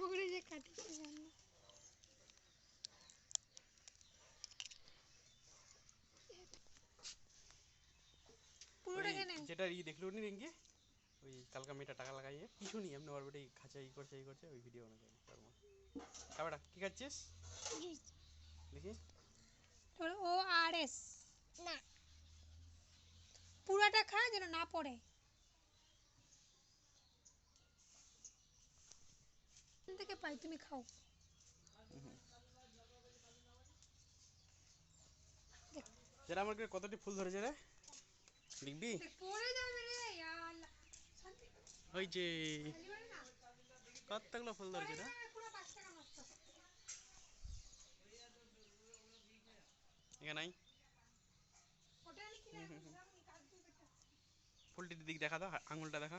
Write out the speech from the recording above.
পুকুরে যে কাটিছে জানো পুরোটা কেন যেটা দেখলো নি রিঙ্কি ওই কালকা মেয়েটা টাকা লাগাইয়ে কিছু নি এমনি ওর বেটে খাঁচা এই করছে ওই ভিডিও বানাচ্ছে তার মধ্যে কাবেটা কি খাচ্ছিস দেখি ও আর এস না পুরাটা খা যেন না পড়ে থেকে পাই তুমি খাও যেটা আমার কতটি ফুল ধরেছে রে দেখবি পড়ে যাবে রে ওই যে কতগুলো ফুল ধরেছে রে এখানে নাই ফুলটির দিক দেখা দাও আঙুলটা দেখা